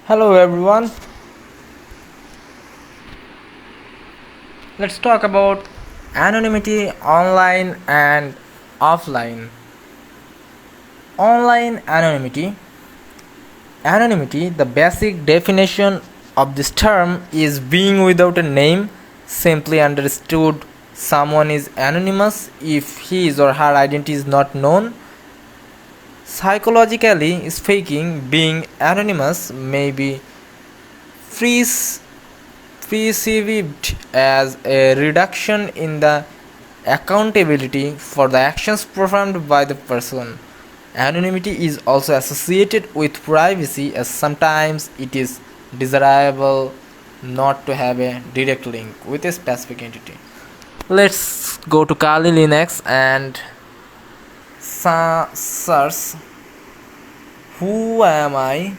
Hello everyone, let's talk about anonymity online and offline. Online anonymity. Anonymity, the basic definition of this term is being without a name, simply understood. Someone is anonymous if his or her identity is not known. Psychologically speaking, being anonymous may be perceived as a reduction in the accountability for the actions performed by the person. Anonymity is also associated with privacy, as sometimes it is desirable not to have a direct link with a specific entity. Let's go to Kali Linux and search who am I?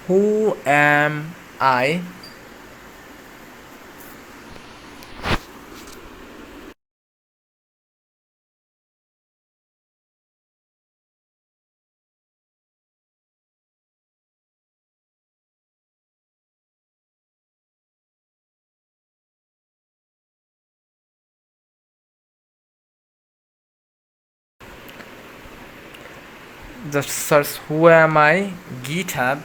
Who am I? Just search who am I, GitHub.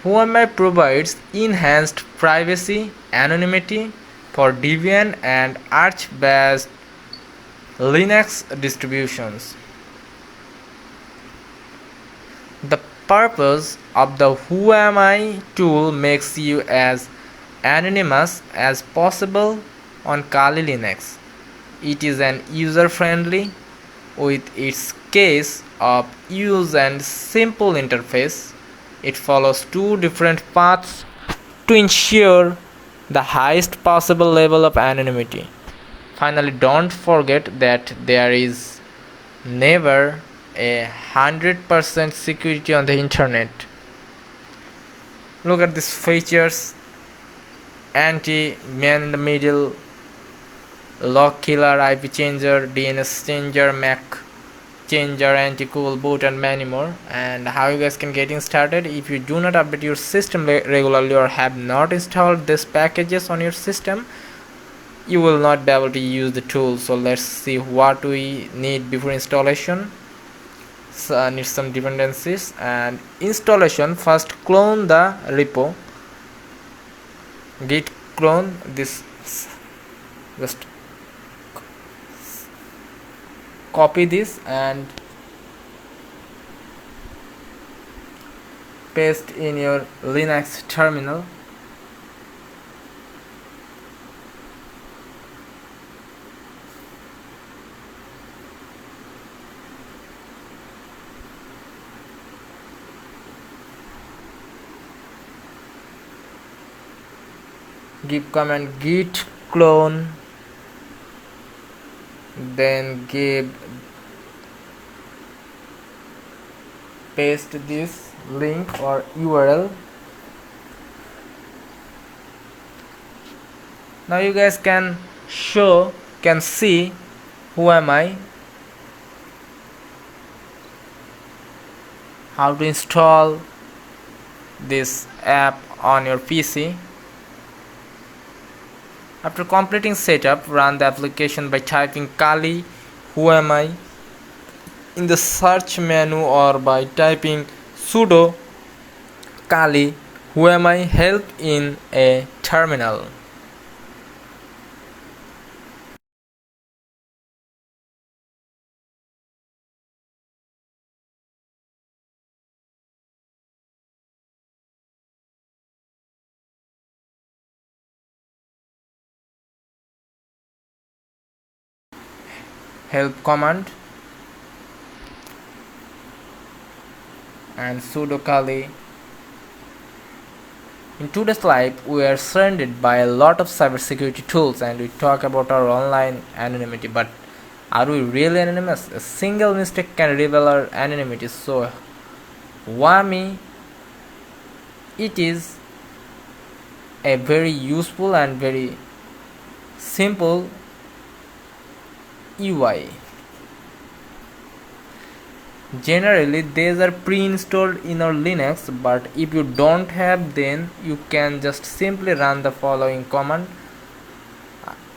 Who am I provides enhanced privacy, anonymity for Debian and Arch-based Linux distributions. The purpose of the Who Am I tool makes you as anonymous as possible on Kali Linux. It is an user-friendly with its case of use and simple interface. It follows two different paths to ensure the highest possible level of anonymity. Finally, don't forget that there is never a 100% security on the internet. Look at these features: anti-man in the middle, lock killer, IP changer, DNS changer, MAC changer, anti-cool boot, and many more. And how you guys can getting started: if you do not update your system regularly or have not installed these packages on your system, you will not be able to use the tool. So let's see what we need before installation. So I need some dependencies and installation. First, clone the repo. Git clone this. Just copy this and paste in your Linux terminal. Give command git clone, then give paste this link or URL. Now you guys can see who am I, how to install this app on your PC. After completing setup, run the application by typing Kali who am I in the search menu or by typing sudo Kali who am I help in a terminal. Help command and sudo Kali. In today's life, we are surrounded by a lot of cybersecurity tools and we talk about our online anonymity, but are we really anonymous? A single mistake can reveal our anonymity. So why me? It is a very useful and very simple UI. Generally, these are pre-installed in our Linux, but if you don't have, then you can just simply run the following command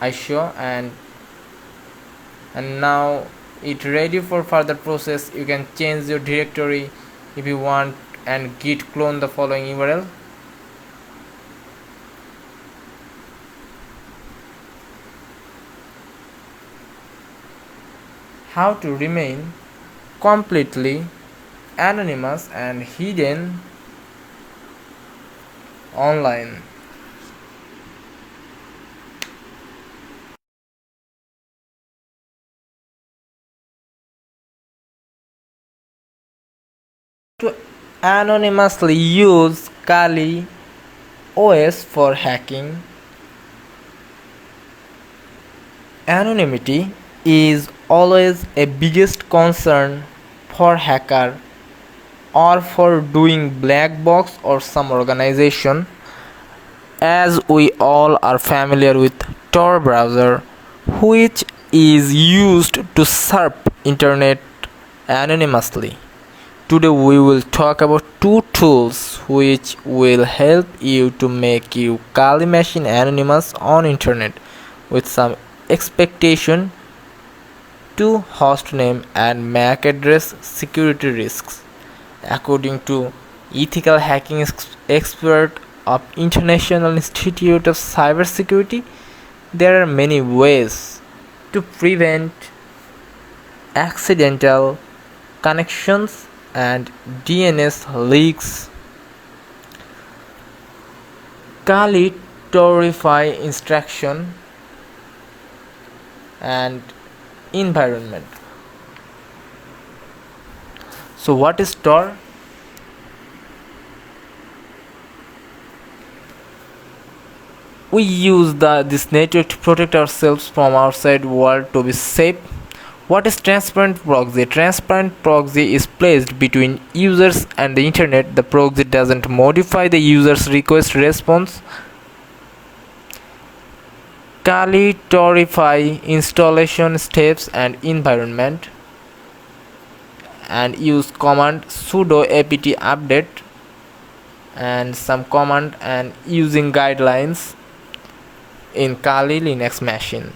I show, and now it ready for further process. You can change your directory if you want and git clone the following URL. How to remain completely anonymous and hidden online. To anonymously use Kali OS for hacking. Anonymity is always a biggest concern for hacker or for doing black box or some organization. As we all are familiar with Tor browser, which is used to surf internet anonymously. Today we will talk about two tools which will help you to make your Kali machine anonymous on internet with some expectation to hostname and MAC address security risks. According to ethical hacking expert of International Institute of Cybersecurity, there are many ways to prevent accidental connections and DNS leaks. Kali Torify instruction and environment. So what is Tor? We use this network to protect ourselves from outside world to be safe. What is transparent proxy? Transparent proxy is placed between users and the internet. The proxy doesn't modify the user's request response. Kali Torify installation steps and environment, and use command sudo apt update and some command and using guidelines in Kali Linux machine.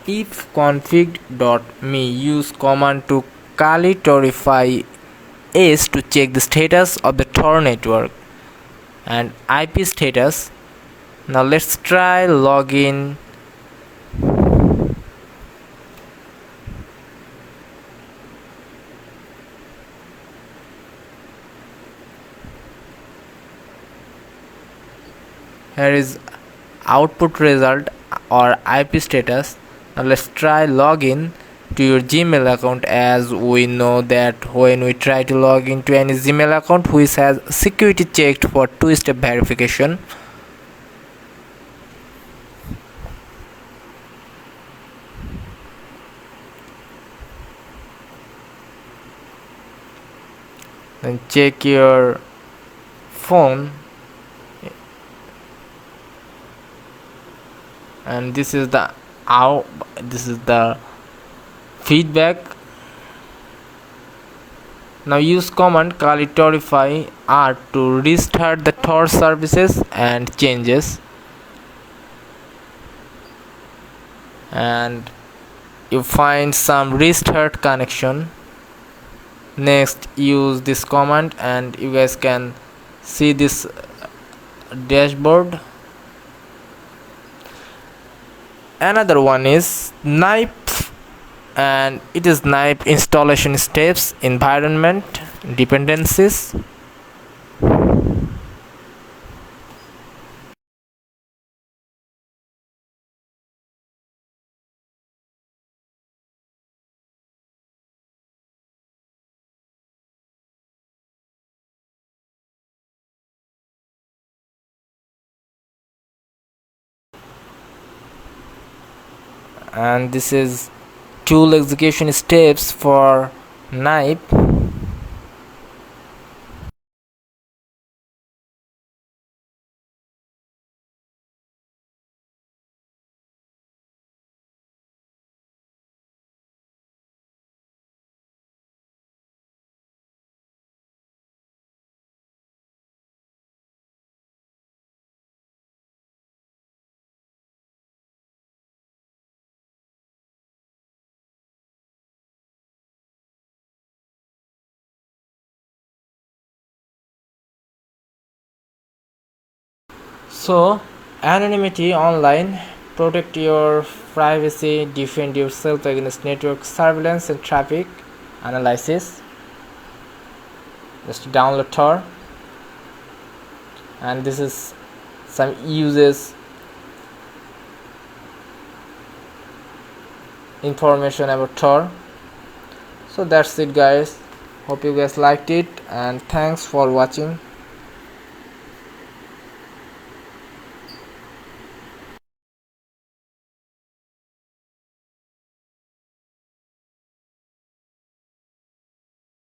If config.me use command to Kali Torify S to check the status of the Tor network and IP status. Now let's try login. Here is output result or IP status. Now let's try login to your Gmail account, as we know that when we try to log into any Gmail account which has security checked for two-step verification, then check your phone, and this is the feedback. Now use command Kali Torify R to restart the Tor services and changes, and you find some restart connection. Next, use this command and you guys can see this dashboard. Another one is knife, and it is knife installation steps, environment, dependencies. And this is tool execution steps for knife. So, anonymity online, protect your privacy, defend yourself against network surveillance and traffic analysis. Just download Tor, and this is some uses information about Tor. So that's it guys, hope you guys liked it and thanks for watching.